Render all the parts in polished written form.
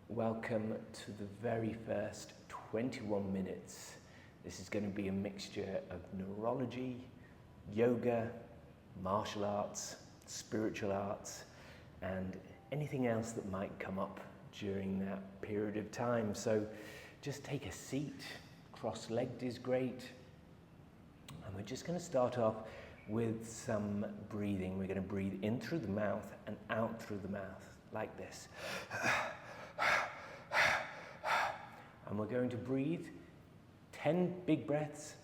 Welcome to the very first 21 minutes. This is going to be a mixture of neurology, yoga, martial arts, spiritual arts, and anything else that might come up during that period of time. So just take a seat, cross-legged is great. And we're just going to start off with some breathing. We're going to breathe in through the mouth and out through the mouth, like this. And we're going to breathe 10 big breaths,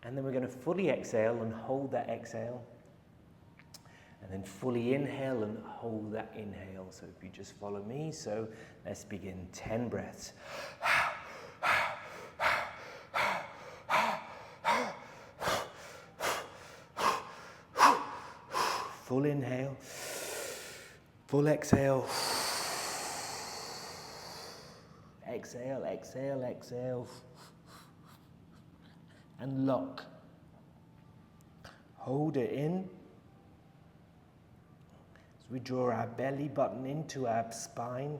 and then we're going to fully exhale and hold that exhale, and then fully inhale and hold that inhale. So if you just follow me, so let's begin. 10 breaths. Full inhale, full exhale. Exhale, exhale, exhale. And lock. Hold it in. As we draw our belly button into our spine.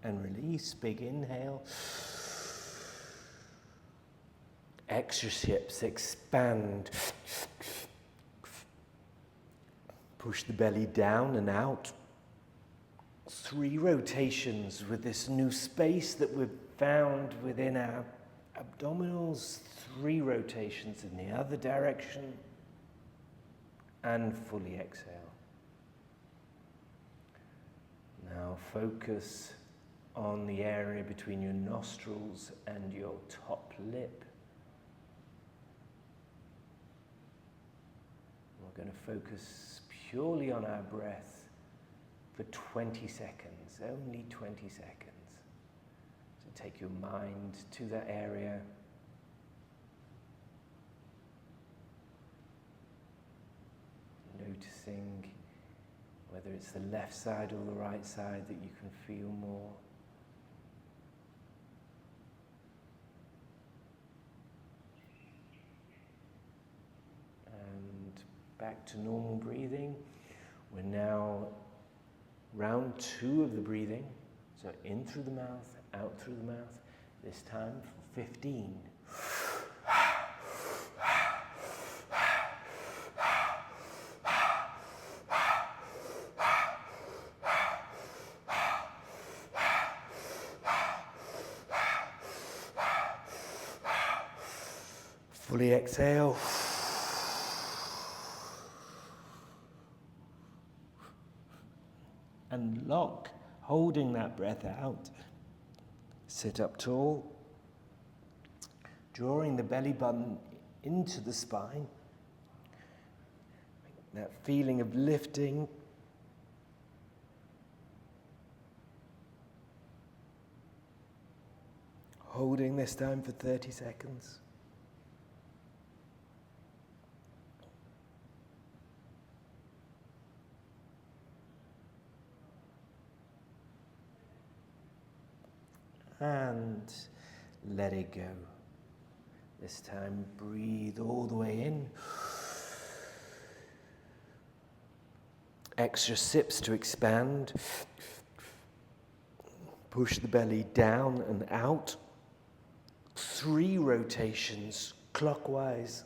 And release, big inhale. Extra-hips, expand. Push the belly down and out. 3 rotations with this new space that we've found within our abdominals. 3 rotations in the other direction. And fully exhale. Now focus on the area between your nostrils and your top lip. We're going to focus purely on our breath for 20 seconds, only 20 seconds. So take your mind to that area. Noticing whether it's the left side or the right side that you can feel more. Back to normal breathing. We're now round 2 of the breathing. So in through the mouth, out through the mouth. This time for 15. Fully exhale. And lock, holding that breath out. Sit up tall, drawing the belly button into the spine. That feeling of lifting. Holding this time for 30 seconds. And let it go. This time, breathe all the way in. Extra sips to expand. Push the belly down and out. 3 rotations clockwise.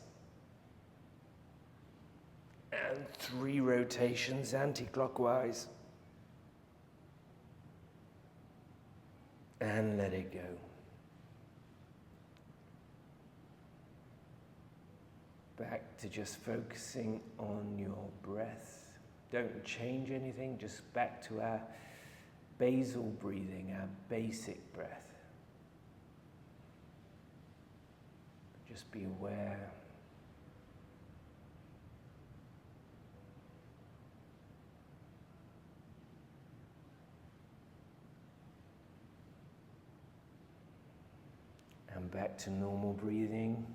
And 3 rotations anti-clockwise. And let it go. Back to just focusing on your breath. Don't change anything, just back to our basal breathing, our basic breath. Just be aware. And back to normal breathing.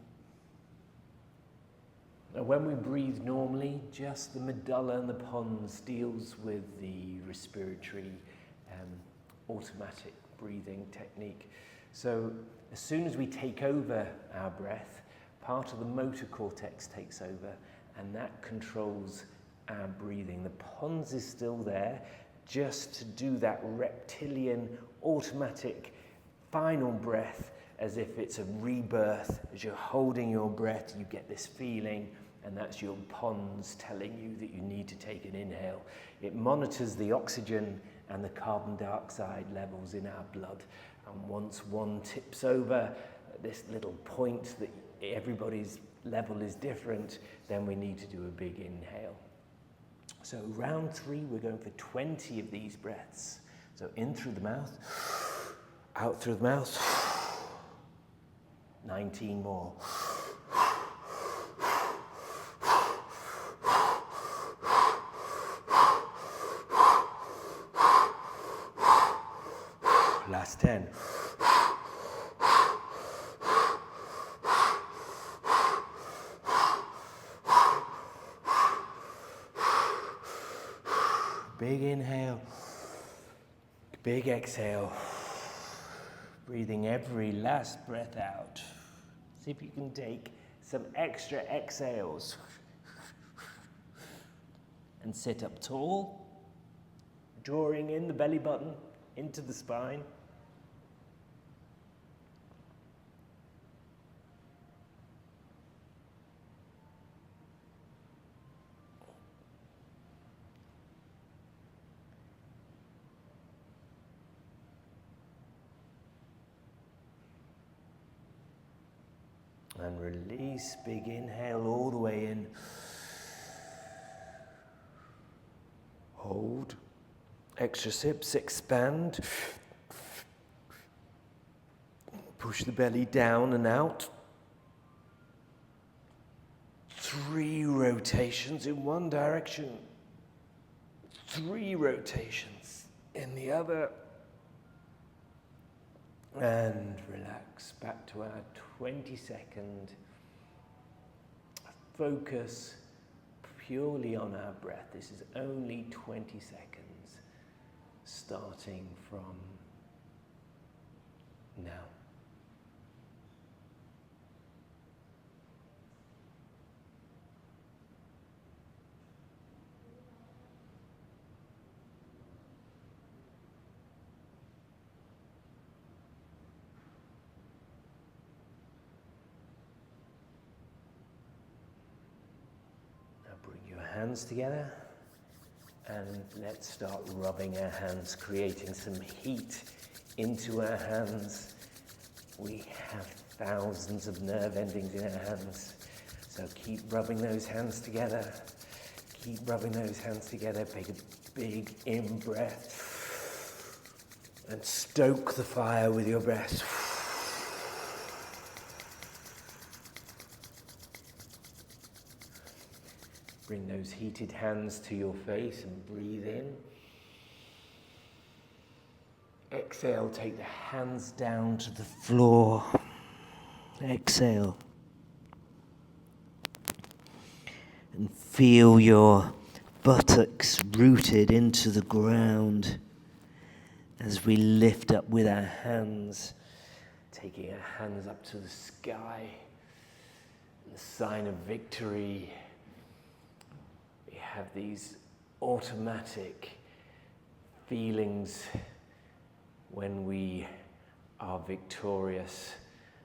Now when we breathe normally, just the medulla and the pons deals with the respiratory automatic breathing technique. So as soon as we take over our breath, part of the motor cortex takes over, and that controls our breathing. The pons is still there just to do that reptilian, automatic, final breath, as if it's a rebirth. As you're holding your breath, you get this feeling, and that's your pons telling you that you need to take an inhale. It monitors the oxygen and the carbon dioxide levels in our blood. And once one tips over this little point that everybody's level is different, then we need to do a big inhale. So round 3, we're going for 20 of these breaths. So in through the mouth, out through the mouth, 19 more. Last 10. Big inhale, big exhale. Breathing every last breath out. See if you can take some extra exhales. And sit up tall, drawing in the belly button into the spine. And release, big inhale all the way in. Hold. Extra sips, expand. Push the belly down and out. 3 rotations in one direction. 3 rotations in the other. And relax back to our 20-second focus purely on our breath. This is only 20 seconds, starting from now. Hands together, and let's start rubbing our hands, creating some heat into our hands. We have thousands of nerve endings in our hands, so keep rubbing those hands together. Keep rubbing those hands together. Take a big in-breath and stoke the fire with your breath. Bring those heated hands to your face and breathe in. Exhale, take the hands down to the floor. Exhale. And feel your buttocks rooted into the ground as we lift up with our hands, taking our hands up to the sky. The sign of victory. Have these automatic feelings when we are victorious.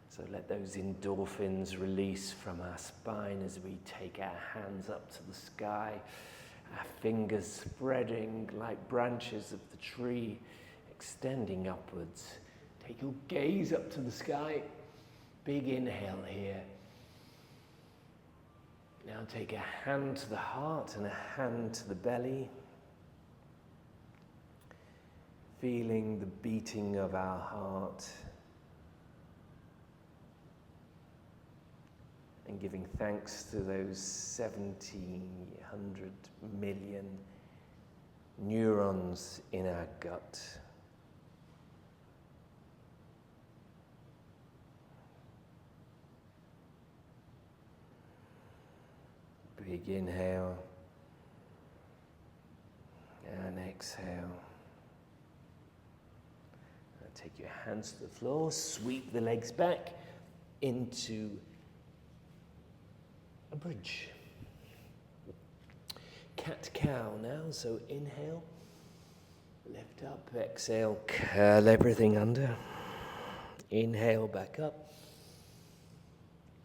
So let those endorphins release from our spine as we take our hands up to the sky, our fingers spreading like branches of the tree, extending upwards. Take your gaze up to the sky. Big inhale here. Now take a hand to the heart and a hand to the belly. Feeling the beating of our heart. And giving thanks to those 1,700 million neurons in our gut. Big inhale and exhale. Take your hands to the floor, sweep the legs back into a bridge. Cat-cow now, so inhale, lift up, exhale, curl everything under. Inhale, back up,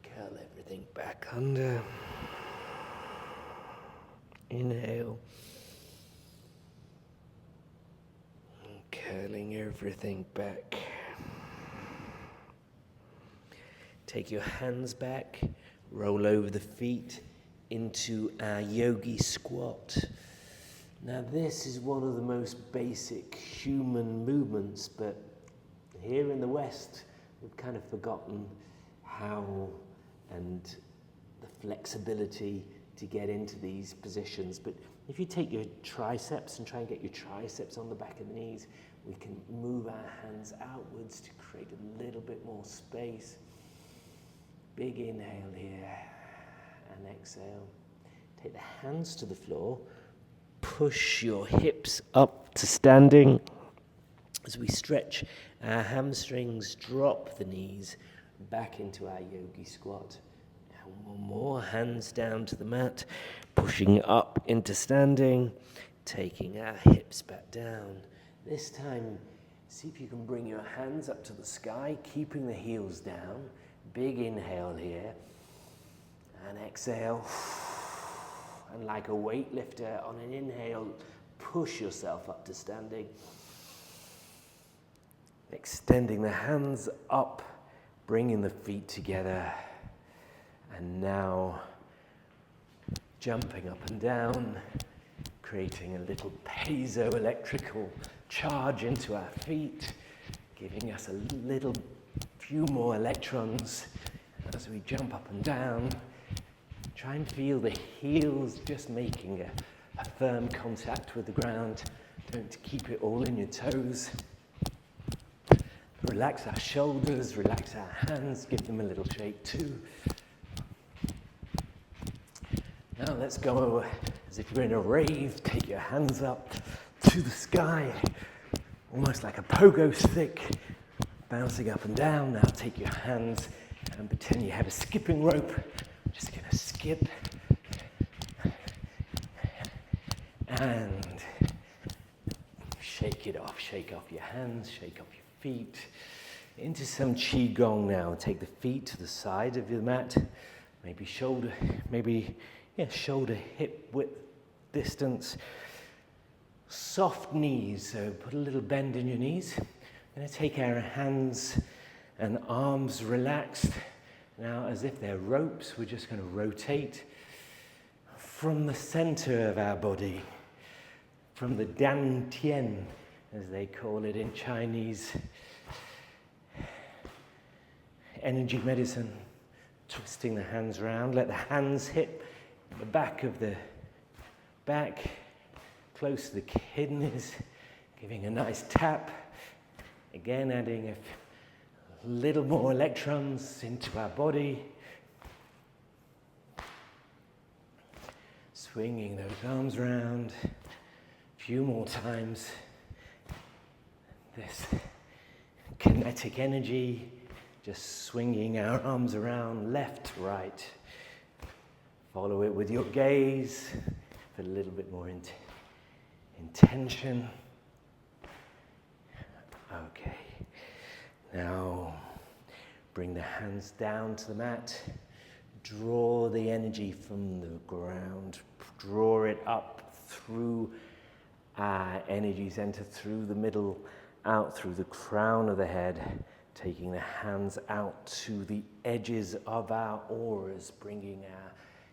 curl everything back under. Inhale, curling everything back. Take your hands back, roll over the feet into our yogi squat. Now this is one of the most basic human movements, but here in the West, we've kind of forgotten how and the flexibility to get into these positions. But if you take your triceps and try and get your triceps on the back of the knees, we can move our hands outwards to create a little bit more space. Big inhale here and exhale. Take the hands to the floor. Push your hips up to standing. As we stretch our hamstrings, drop the knees back into our yogi squat. And one more, hands down to the mat, pushing up into standing, taking our hips back down. This time, see if you can bring your hands up to the sky, keeping the heels down. Big inhale here, and exhale. And like a weightlifter, on an inhale, push yourself up to standing. Extending the hands up, bringing the feet together. And now, jumping up and down, creating a little piezoelectrical charge into our feet, giving us a few more electrons as we jump up and down. Try and feel the heels just making a firm contact with the ground. Don't keep it all in your toes. Relax our shoulders, relax our hands, give them a little shake too. Now let's go as if you're in a rave. Take your hands up to the sky, almost like a pogo stick, bouncing up and down. Now take your hands and pretend you have a skipping rope. Just gonna skip and shake it off. Shake off your hands, shake off your feet. Into some qigong now. Take the feet to the side of your mat. Maybe shoulder hip width distance. Soft knees, so put a little bend in your knees. We're going to take our hands and arms relaxed. Now, as if they're ropes, we're just going to rotate from the center of our body, from the dantian, as they call it in Chinese energy medicine. Twisting the hands around, let the hands hit the back of the back, close to the kidneys, giving a nice tap. Again, adding a little more electrons into our body. Swinging those arms around a few more times. This kinetic energy, just swinging our arms around left, right. Follow it with your gaze for a little bit more intention. Okay. Now, bring the hands down to the mat. Draw the energy from the ground. Draw it up through our energy center, through the middle, out through the crown of the head. Taking the hands out to the edges of our auras, bringing our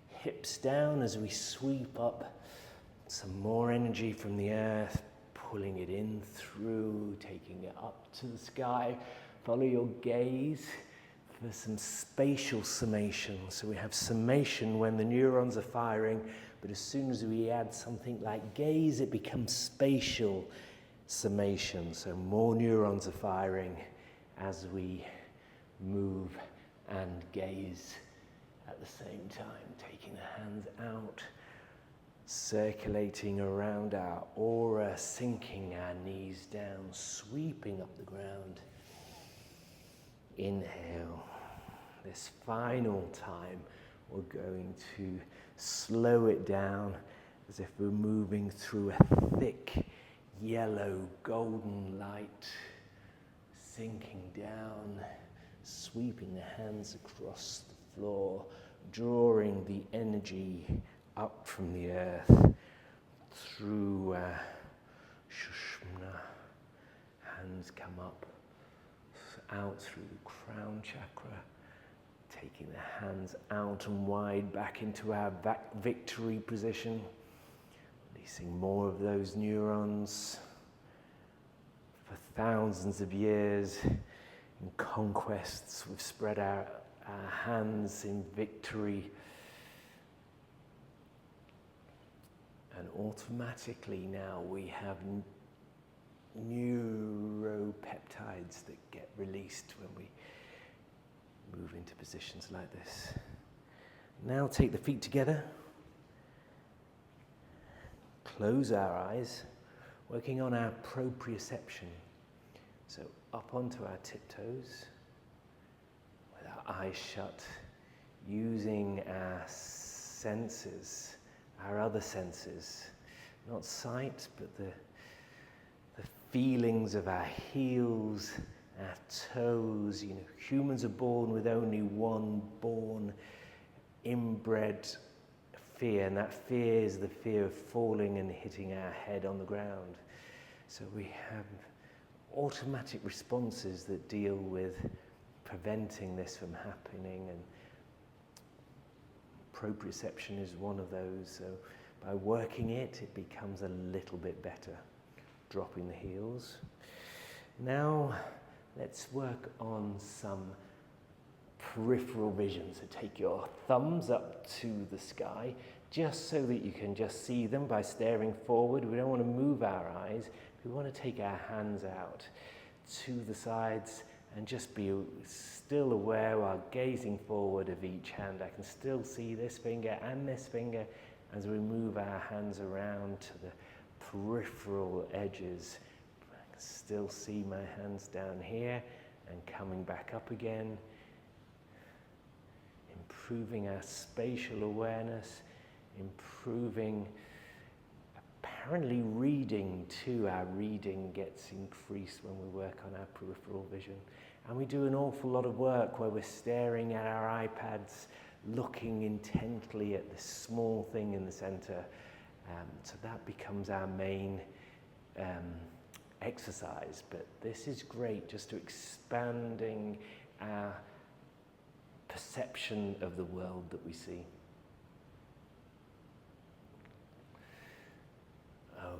hips down as we sweep up. Some more energy from the earth, pulling it in through, taking it up to the sky. Follow your gaze for some spatial summation. So we have summation when the neurons are firing, but as soon as we add something like gaze, it becomes spatial summation. So more neurons are firing as we move and gaze at the same time, taking the hands out, circulating around our aura, sinking our knees down, sweeping up the ground. Inhale. This final time, we're going to slow it down as if we're moving through a thick, yellow, golden light, sinking down, sweeping the hands across the floor, drawing the energy up from the earth through Shushmana. Hands come up, out through the crown chakra, taking the hands out and wide back into our victory position, releasing more of those neurons. For thousands of years in conquests, we've spread our hands in victory, and automatically now we have neuropeptides that get released when we move into positions like this. Now take the feet together, close our eyes, working on our proprioception. So up onto our tiptoes, with our eyes shut, using our senses, our other senses, not sight, but the feelings of our heels, our toes. You know, humans are born with only one born inbred fear, and that fear is the fear of falling and hitting our head on the ground. So we have automatic responses that deal with preventing this from happening, and proprioception is one of those. So by working it, it becomes a little bit better. Dropping the heels. Now let's work on some peripheral vision. So take your thumbs up to the sky, just so that you can just see them by staring forward. We don't want to move our eyes. We want to take our hands out to the sides and just be still aware while gazing forward of each hand. I can still see this finger and this finger as we move our hands around to the peripheral edges. I can still see my hands down here and coming back up again. Improving our spatial awareness, improving apparently reading too. Our reading gets increased when we work on our peripheral vision. And we do an awful lot of work where we're staring at our iPads, looking intently at this small thing in the center. So that becomes our main exercise. But this is great just to expanding our perception of the world that we see.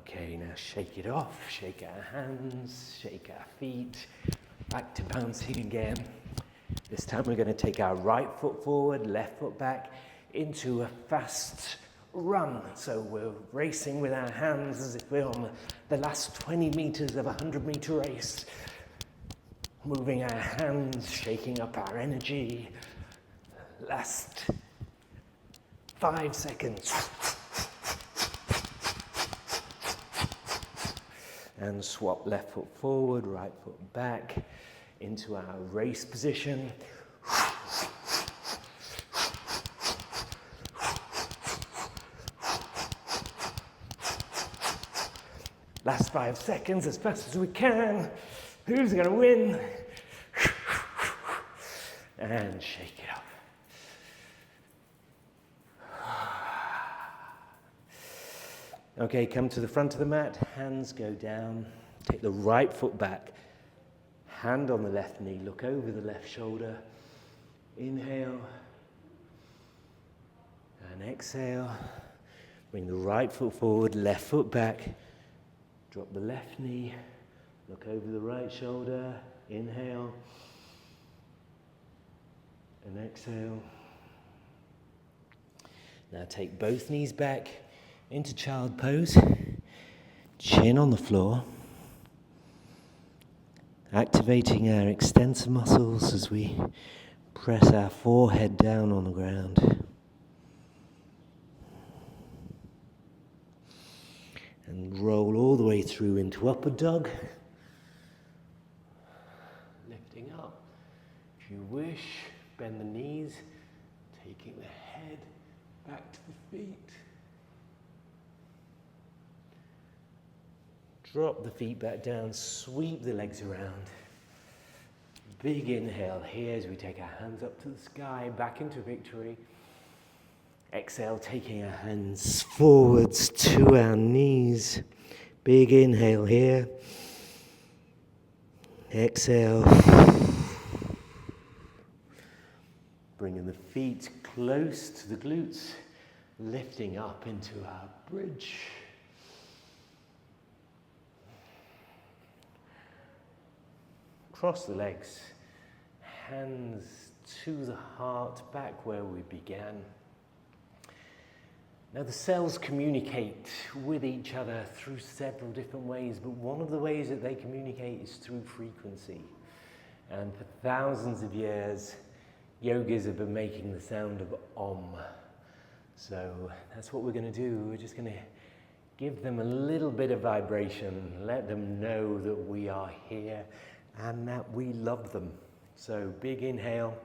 Okay, now shake it off, shake our hands, shake our feet, back to bouncing again. This time we're going to take our right foot forward, left foot back into a fast run. So we're racing with our hands as if we're on the last 20 meters of a 100-meter race. Moving our hands, shaking up our energy. Last 5 seconds. And swap left foot forward, right foot back into our race position. Last 5 seconds, as fast as we can. Who's going to win? And shake it up. Okay, come to the front of the mat, hands go down, take the right foot back, hand on the left knee, look over the left shoulder, inhale, and exhale, bring the right foot forward, left foot back, drop the left knee, look over the right shoulder, inhale, and exhale. Now take both knees back, into child pose, chin on the floor, activating our extensor muscles as we press our forehead down on the ground. And roll all the way through into upward dog. Lifting up. If you wish, bend the knees, taking the head back to the feet. Drop the feet back down, sweep the legs around. Big inhale here as we take our hands up to the sky, back into victory. Exhale, taking our hands forwards to our knees. Big inhale here. Exhale. Bringing the feet close to the glutes, lifting up into our bridge. Cross the legs, hands to the heart, back where we began. Now the cells communicate with each other through several different ways, but one of the ways that they communicate is through frequency. And for thousands of years, yogis have been making the sound of Om. So that's what we're going to do. We're just going to give them a little bit of vibration, let them know that we are here and that we love them. So big inhale.